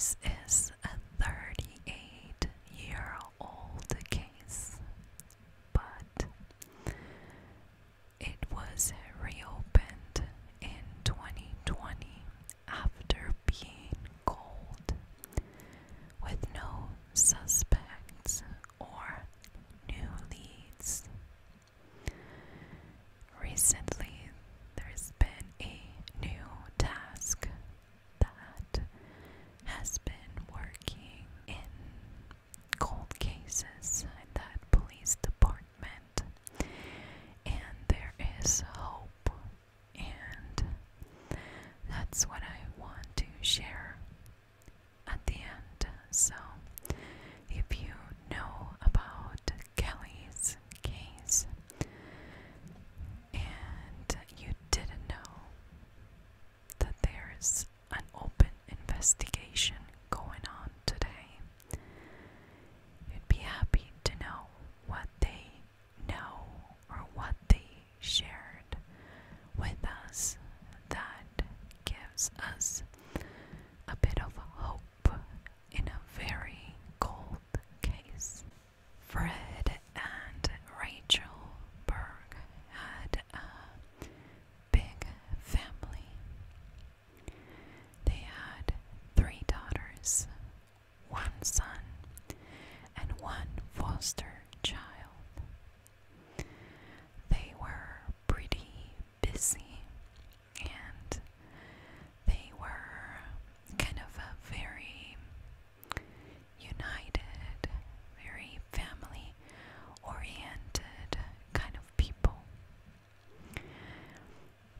This is a 38-year-old case, but it was reopened in 2020 after being cold, with no suspects or new leads. Recently, there's been a new task that has been working in cold cases in that police department, and there is hope, and that's what I want to share at the end. So if you know about Kelly's case and you didn't know that there's an open investigation going on today, you'd be happy to know what they know or what they shared with us. That gives us a bit of hope in a very cold case. Fred and Rachel Bergh had a big family. They had 3 daughters, 1 son, and 1 foster child. They were pretty busy, and they were kind of a very united, very family oriented kind of people.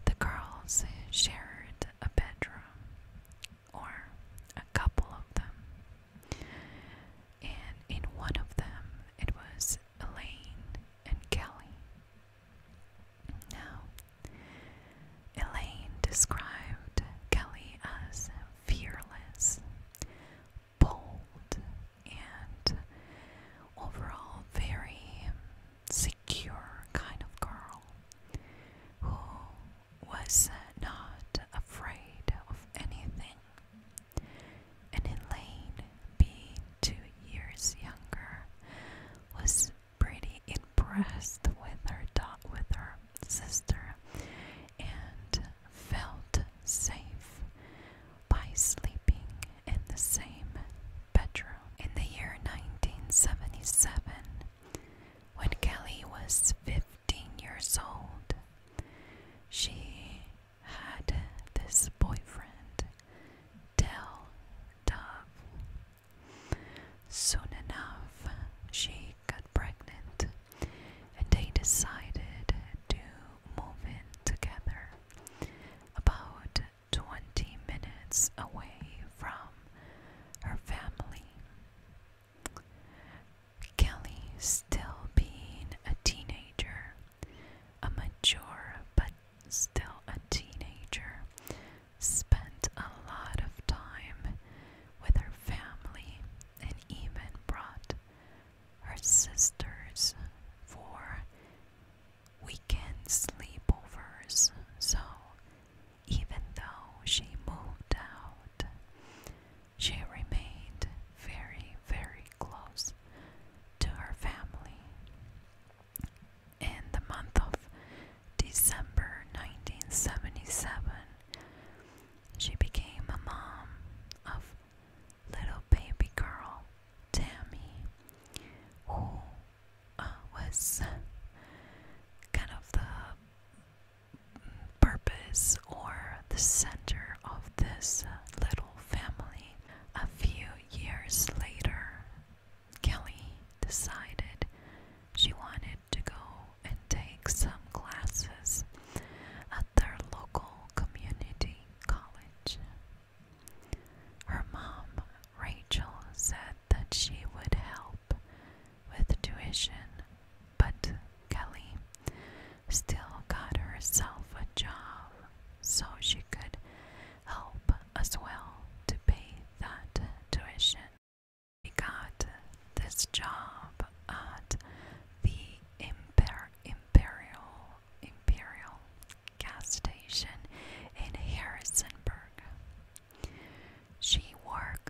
The girls shared a bedroom, or a couple of them, and in one of them it was Elaine and Kelly. Now, Elaine described Kelly as fearless, bold, and overall very secure kind of girl who was not afraid of anything. And Elaine, being 2 years younger, was pretty impressed with her sister and felt safe by sleeping in the same bedroom. In the year 1977, when Kelly was 15 years old, she had this boyfriend, Dove. Soon enough, she got pregnant, and they decided to move in together about 20 minutes away from her family. Kelly, still being a teenager, a mature but still a teenager, spent a lot of time with her family and even brought her sisters for weekend sleepovers. So even though she moved out, she remained very, very close to her family. In the month of December 1977, she became a mom of little baby girl Tammy, who was kind of the purpose or the center of this little family. A few years later, Kelly decided she wanted to go and take some classes at their local community college. Her mom, Rachel, said that she would help with tuition, but Kelly still got herself a job so she could help as well to pay that tuition. She got this job at the Imperial gas station in Harrisonburg. She worked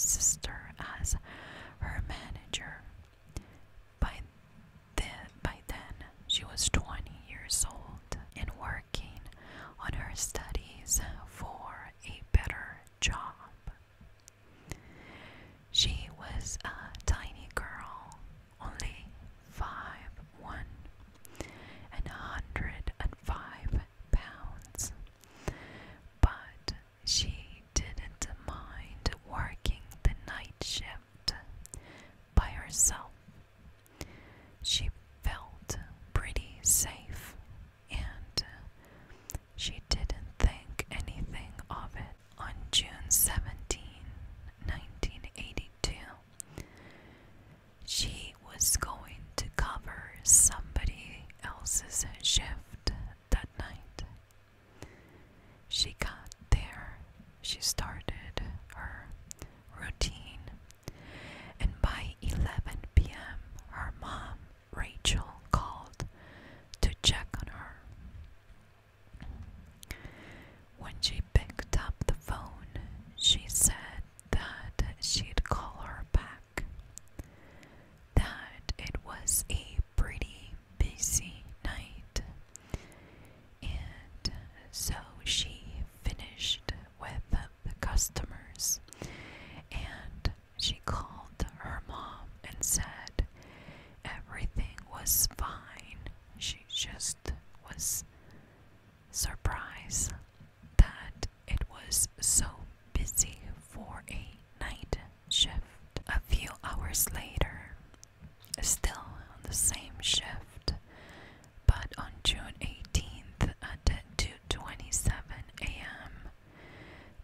sister as her manager. By then, she was 20 years old and working on her studies for a better job. She was a tiny girl, only 5'1" and 105 pounds, but she didn't mind working the night shift by herself. She felt pretty safe, and she didn't think anything of it. On June 17, 1982, she was going to cover somebody else's shift that night. She got there, she started her routine, and by 11 p.m., her mom, Rachel, called to check on her. When she picked up the phone, she said that she'd call her back, that it was a pretty busy night, and so she finished with the customers, and she called her mom and said everything was fine. She just was surprised that it was so busy for a night shift. A few hours later, still on the same shift, but on June 18th at 2:27 a.m.,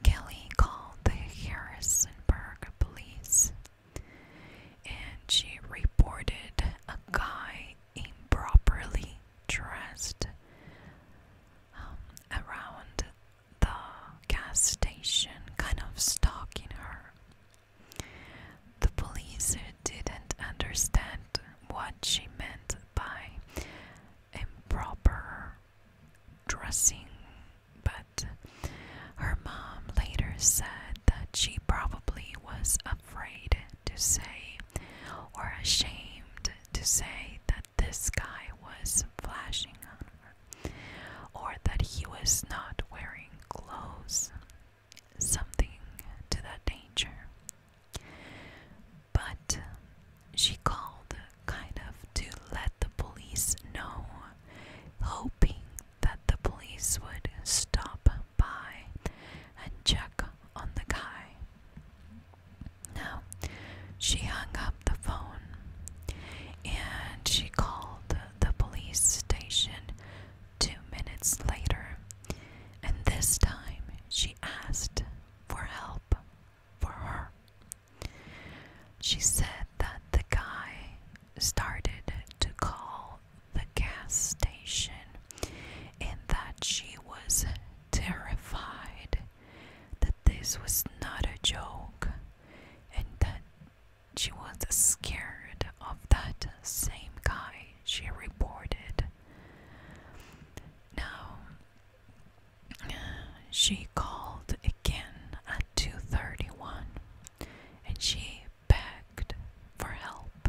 Kelly called the Harrisonburg police, and she reported a guy improperly dressed around the gas station, kind of stalking her. The police didn't understand what she meant by improper dressing, but her mom later said that she probably was afraid to say or ashamed to say that this guy was flashing on her or that he was not wearing clothes, something to that nature. But she called kind of to let the police know, hoping that the police would stop by and check on the guy. Now, she hung up the phone and she called the police station 2 minutes later, and this time she asked for help for her. She said that the guy started to call the gas station and that she was terrified that this was not a joke and that she was scared of that same guy she reported. Now, she called again at 2:31 and she begged for help.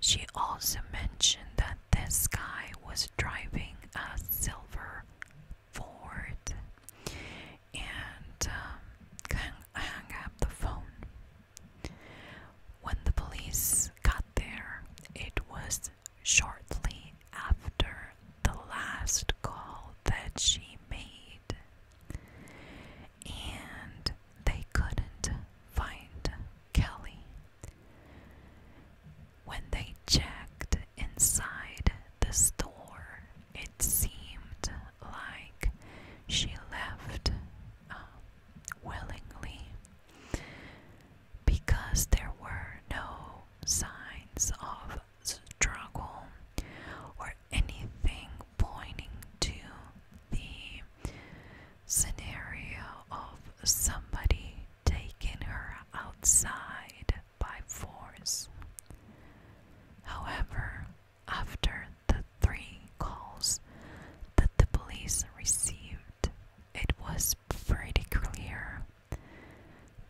She also mentioned that this guy was driving a silver Ford, and hung up the phone. When the police got there, it was shortly after the last call that she made, and they couldn't find Kelly. When they checked inside the store, it seemed like she left willingly, because there were no signs of struggle or anything pointing to the scenario of somebody taking her outside by force. However, after the 3 calls that the police received, it was pretty clear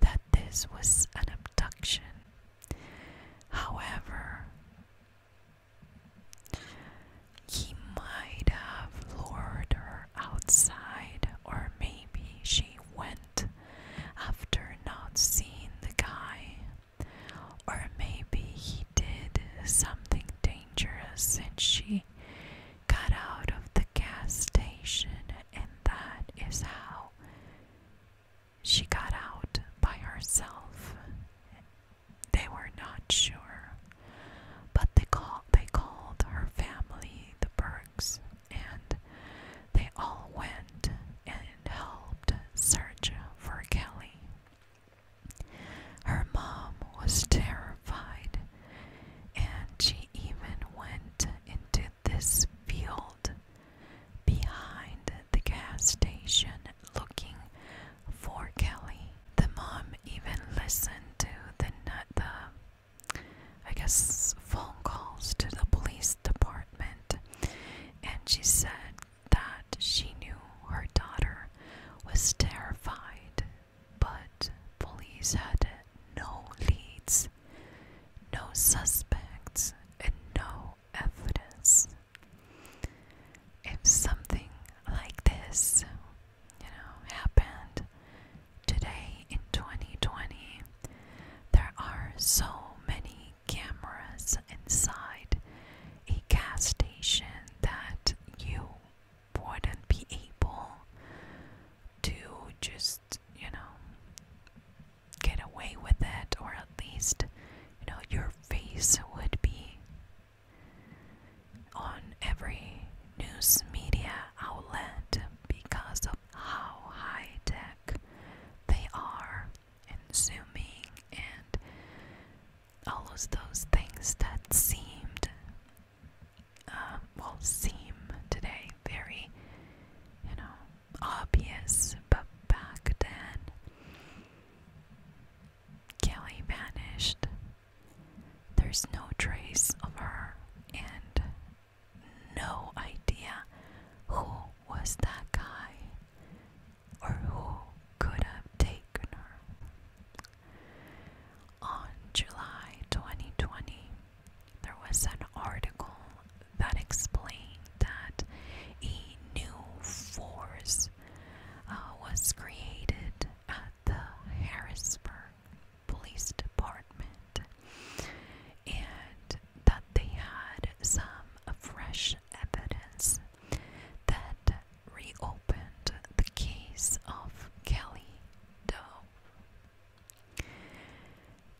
that this was an abduction. However, he might have lured her outside, or maybe she went after not seeing the guy, or maybe he did something dangerous and she got out of the gas station, and that is how she got out by herself. They were not sure, but they called her family, the Berghs, and they all went and helped search for Kelly. Her mom was terrified, and she even went into this field behind the gas station looking for Kelly. The mom even listened to the I guess phone calls to the police department, and she said that she knew her daughter was terrified, but police had no leads, no suspects, and no evidence. If something like this, happened today in 2020, there are so many cameras inside a gas station that you wouldn't be able to just, get away with it, or at least, your face would be on every news media outlet because of how high tech they are, and zooming and all of those things that seem today very, obvious, but back then, Kelly vanished. There's no trace of her, and no idea who was that guy, or who could have taken her. On July 2020, there was an article that explained that a new force was created at the Harrisonburg Police Department, and that they had some fresh evidence that reopened the case of Kelly Bergh-Dove.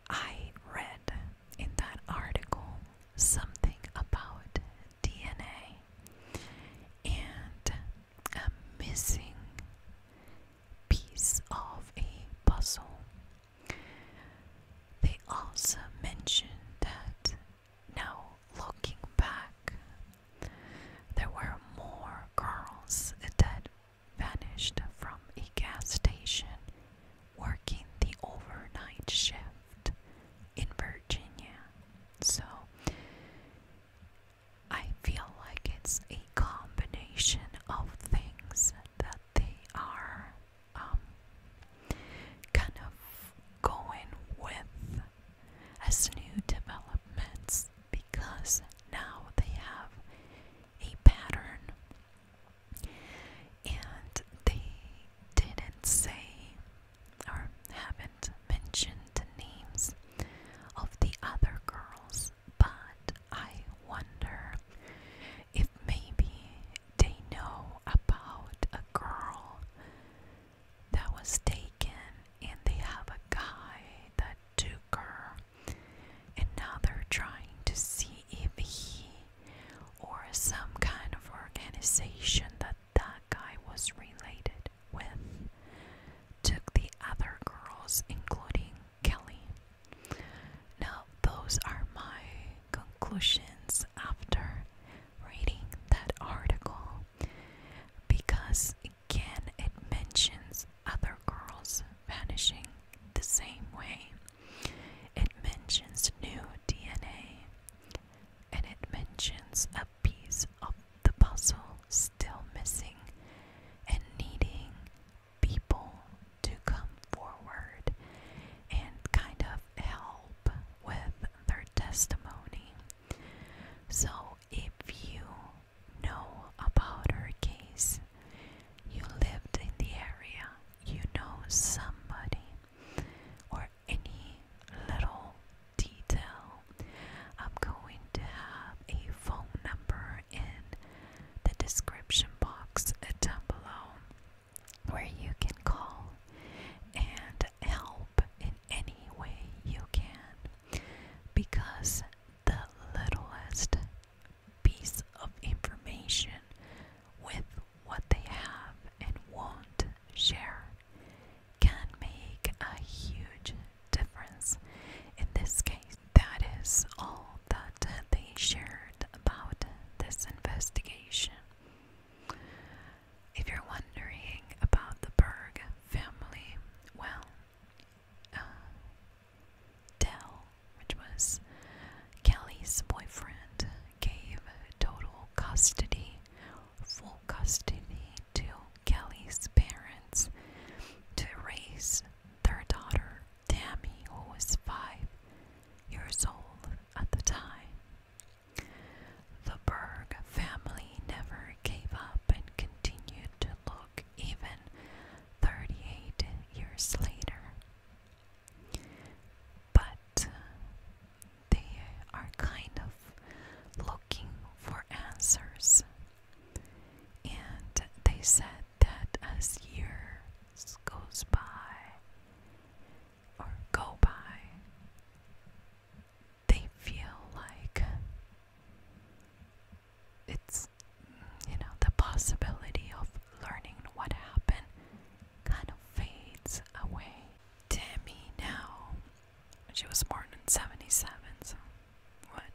I read in that article something about DNA and a missing piece of a puzzle. They also mentioned that, now looking back, there were more girls that vanished from a gas station working the overnight shift in Virginia. So I feel like it's a combination of things that they are kind of going with as new developments, because now they have a pattern, and they didn't say or haven't mentioned the names of the other girls, but I wonder if maybe they know about a girl that was taken, and they have a guy that took her, and now they're trying to see if he or some kind of organization that guy was related with took the other girls, including Kelly. Now, those are my conclusions after reading that article, because again, it mentions other girls vanishing the same way. It mentions new DNA, and it mentions a piece of the puzzle still missing and needing people to come forward and was all that they shared about this investigation. If you're wondering about the Bergh family, well, Dell, which was Kelly's boyfriend, gave total custody, full custody to Kelly's parents to raise their daughter, Tammy, who was 5 years old at the time. The Bergh family never gave up and continued to look even 38 years later. But they are kind of looking for answers. And they said that as years goes by, or go by, they feel like it's, the possibility of learning what happened kind of fades away. Tammy now, she was born in 77, so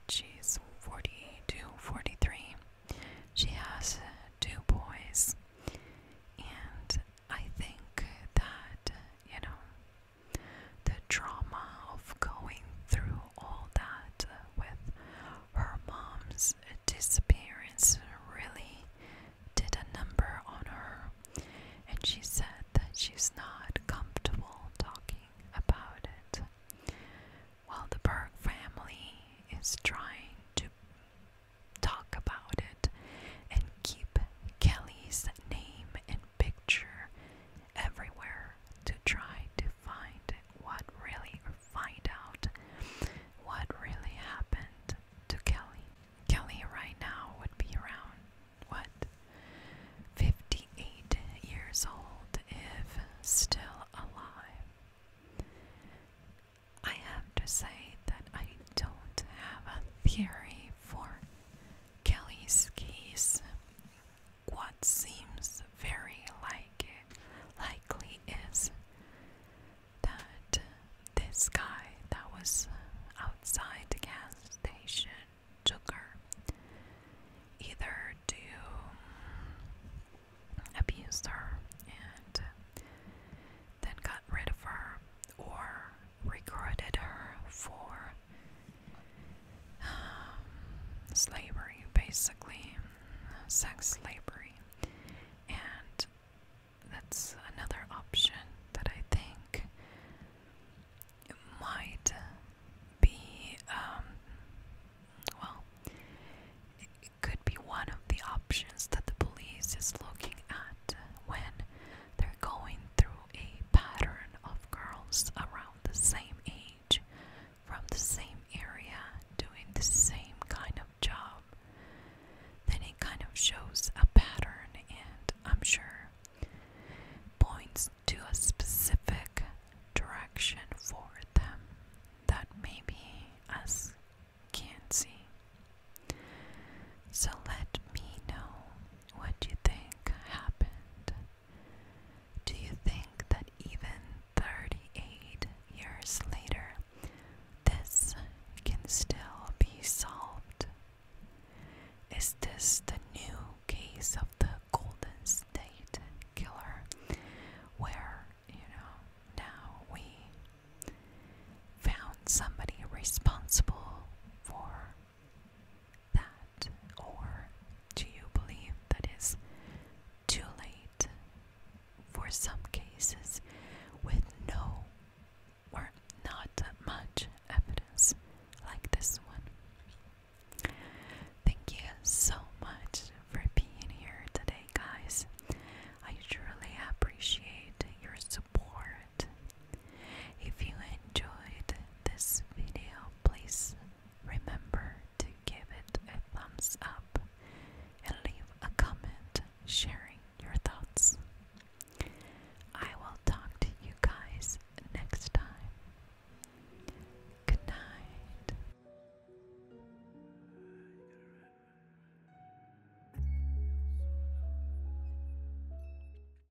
she's 48 to 43. She has 2 boys, and I think that, the trauma of going through all that with her mom's disappearance really did a number on her, and she said that she's not comfortable talking about it. While the Bergh family is trying to talk about it and keep Kelly's name and picture everywhere to try to find out what really happened to Kelly. Kelly right now would be around, 58 years old if still alive. I have to say that I don't have a theory for Kelly's case. What seems very likely is that this guy that was outside the gas station took her, either to abuse her and then got rid of her, or recruited her for slavery, basically, sex slavery. And that's another option that I think might be, it could be one of the options that the police is looking at when they're going through a pattern of girls around the same age, from the same area, doing the same kind of job. Then it kind of shows a pattern, and I'm sure points to a specific direction for them that maybe us can't see. So let me know what you think happened. Do you think that even 38 years later, this can still be solved? Is this the new case of the Golden State Killer, where, now we found somebody responsible